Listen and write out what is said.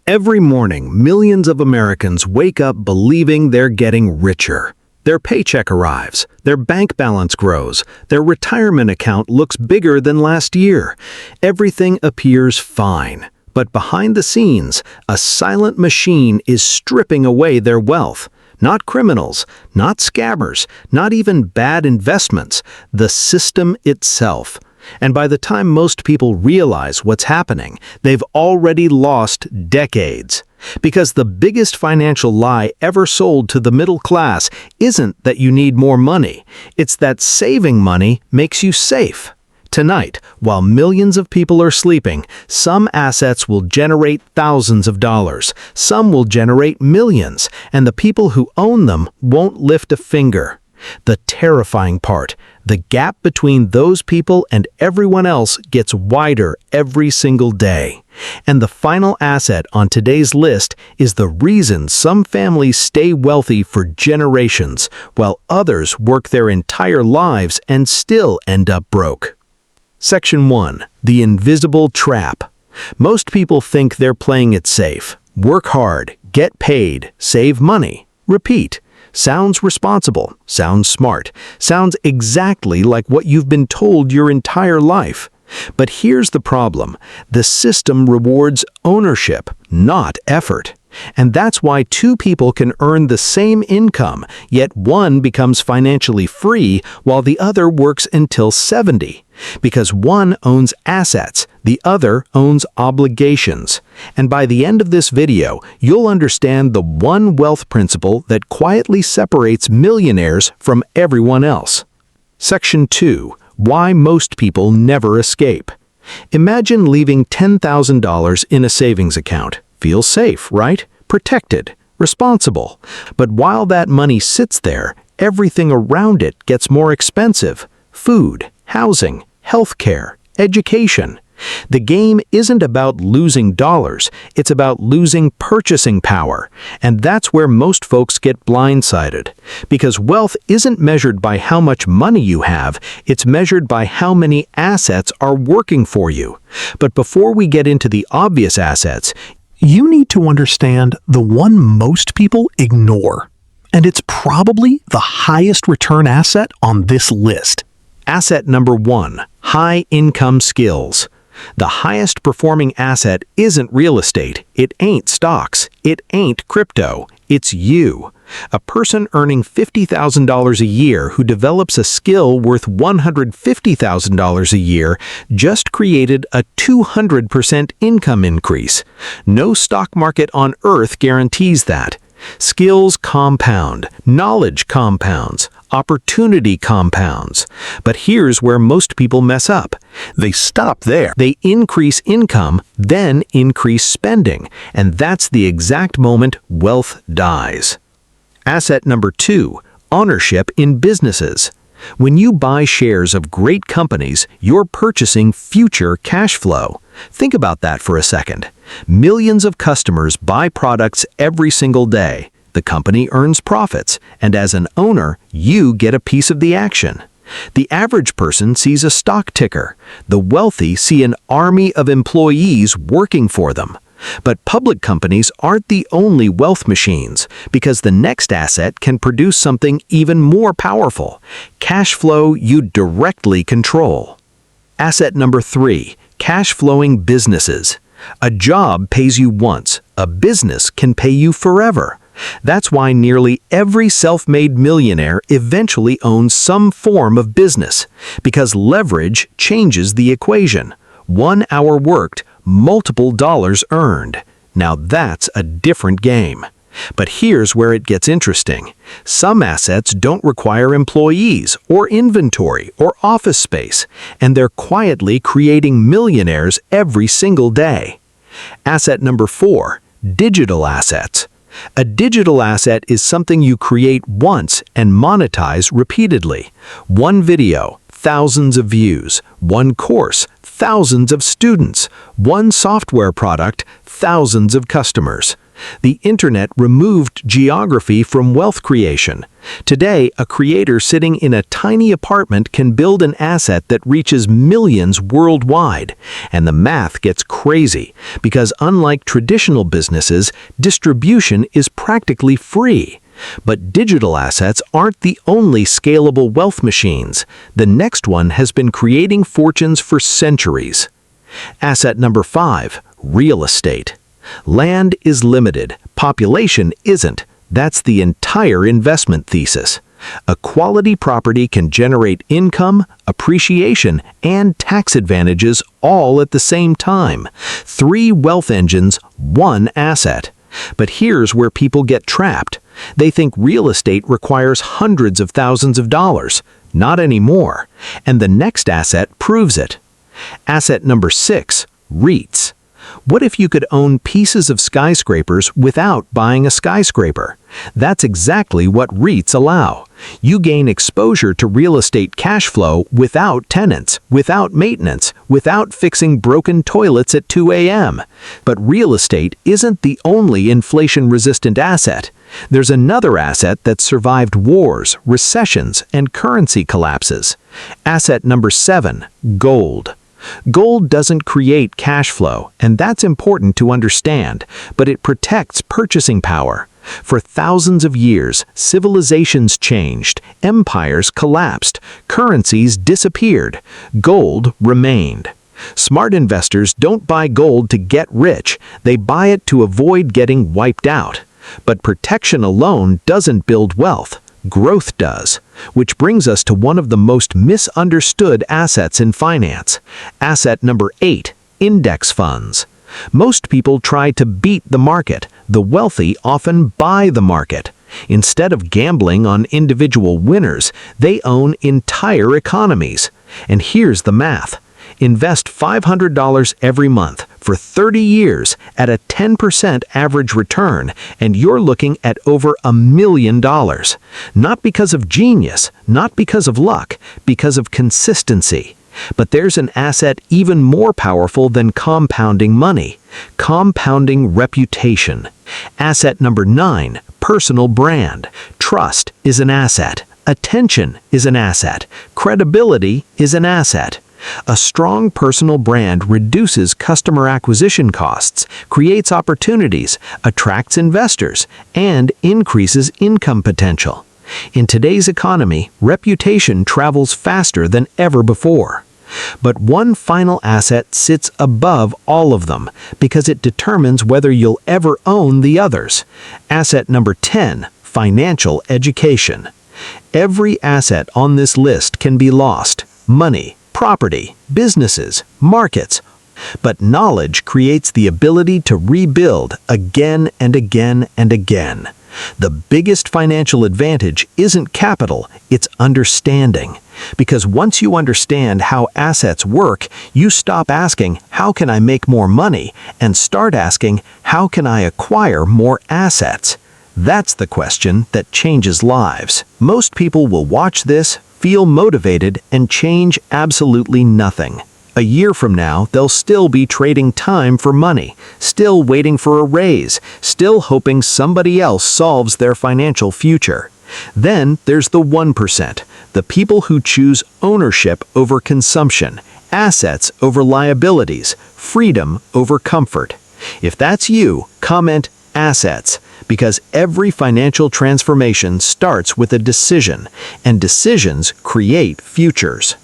Every morning, millions of Americans wake up believing they're getting richer. Their paycheck arrives, their bank balance grows, their retirement account looks bigger than last year. Everything appears fine. But behind the scenes, a silent machine is stripping away their wealth. Not criminals, not scammers, not even bad investments, the system itself. And by the time most people realize what's happening, they've already lost decades. Because the biggest financial lie ever sold to the middle class isn't that you need more money, it's that saving money makes you safe. Tonight, while millions of people are sleeping, some assets will generate thousands of dollars, some will generate millions, and the people who own them won't lift a finger. The terrifying part, the gap between those people and everyone else gets wider every single day. And the final asset on today's list is the reason some families stay wealthy for generations, while others work their entire lives and still end up broke. Section 1. The Invisible Trap. Most people think they're playing it safe. Work hard, get paid, save money, repeat. Sounds responsible, sounds smart, sounds exactly like what you've been told your entire life. But here's the problem. The system rewards ownership, not effort. And that's why two people can earn the same income, yet one becomes financially free while the other works until 70. Because one owns assets, the other owns obligations. And by the end of this video, you'll understand the one wealth principle that quietly separates millionaires from everyone else. Section 2. Why most people never escape. Imagine leaving $10,000 in a savings account. Feels safe, right? Protected, responsible. But while that money sits there, everything around it gets more expensive. Food, housing, healthcare, education. The game isn't about losing dollars, it's about losing purchasing power. And that's where most folks get blindsided. Because wealth isn't measured by how much money you have, it's measured by how many assets are working for you. But before we get into the obvious assets, you need to understand the one most people ignore. And it's probably the highest return asset on this list. Asset number 1, high-income skills. The highest performing asset isn't real estate, it ain't stocks, it ain't crypto, it's you. A person earning $50,000 a year who develops a skill worth $150,000 a year just created a 200% income increase. No stock market on earth guarantees that. Skills compound, knowledge compounds, opportunity compounds. But here's where most people mess up. They stop there. They increase income, then increase spending, and that's the exact moment wealth dies. Asset number 2, ownership in businesses. When you buy shares of great companies, you're purchasing future cash flow. Think about that for a second. Millions of customers buy products every single day. The company earns profits, and as an owner, you get a piece of the action. The average person sees a stock ticker. The wealthy see an army of employees working for them. But public companies aren't the only wealth machines, because the next asset can produce something even more powerful: cash flow you directly control. Asset number 3, cash flowing businesses. A job pays you once, a business can pay you forever. That's why nearly every self-made millionaire eventually owns some form of business, because leverage changes the equation. 1 hour worked, multiple dollars earned. Now that's a different game. But here's where it gets interesting. Some assets don't require employees or inventory or office space, and they're quietly creating millionaires every single day. Asset number 4, digital assets. A digital asset is something you create once and monetize repeatedly. One video, thousands of views. One course, thousands of students. One software product, thousands of customers. The internet removed geography from wealth creation. Today, a creator sitting in a tiny apartment can build an asset that reaches millions worldwide. And the math gets crazy, because unlike traditional businesses, distribution is practically free. But digital assets aren't the only scalable wealth machines. The next one has been creating fortunes for centuries. Asset number 5, real estate. Land is limited, population isn't. That's the entire investment thesis. A quality property can generate income, appreciation, and tax advantages all at the same time. 3 wealth engines, 1 asset. But here's where people get trapped. They think real estate requires hundreds of thousands of dollars. Not anymore. And the next asset proves it. Asset number 6, REITs. What if you could own pieces of skyscrapers without buying a skyscraper? That's exactly what REITs allow. You gain exposure to real estate cash flow without tenants, without maintenance, without fixing broken toilets at 2 a.m. But real estate isn't the only inflation-resistant asset. There's another asset that survived wars, recessions, and currency collapses. Asset number 7, gold. Gold doesn't create cash flow, and that's important to understand, but it protects purchasing power. For thousands of years, civilizations changed, empires collapsed, currencies disappeared. Gold remained. Smart investors don't buy gold to get rich, they buy it to avoid getting wiped out. But protection alone doesn't build wealth. Growth does, which brings us to one of the most misunderstood assets in finance. Asset number 8, index funds. Most people try to beat the market. The wealthy often buy the market. Instead of gambling on individual winners, they own entire economies. And here's the math. Invest $500 every month for 30 years at a 10% average return, and you're looking at over $1 million. Not because of genius, not because of luck, because of consistency. But there's an asset even more powerful than compounding money: compounding reputation. Asset number 9, personal brand. Trust is an asset. Attention is an asset. Credibility is an asset. A strong personal brand reduces customer acquisition costs, creates opportunities, attracts investors, and increases income potential. In today's economy, reputation travels faster than ever before. But one final asset sits above all of them because it determines whether you'll ever own the others. Asset number 10, financial education. Every asset on this list can be lost: money, property, businesses, markets. But knowledge creates the ability to rebuild again and again and again. The biggest financial advantage isn't capital, it's understanding. Because once you understand how assets work, you stop asking, "How can I make more money?" and start asking, "How can I acquire more assets?" That's the question that changes lives. Most people will watch this, feel motivated, and change absolutely nothing. A year from now, they'll still be trading time for money, still waiting for a raise, still hoping somebody else solves their financial future. Then there's the 1%, the people who choose ownership over consumption, assets over liabilities, freedom over comfort. If that's you, comment assets, because every financial transformation starts with a decision, and decisions create futures.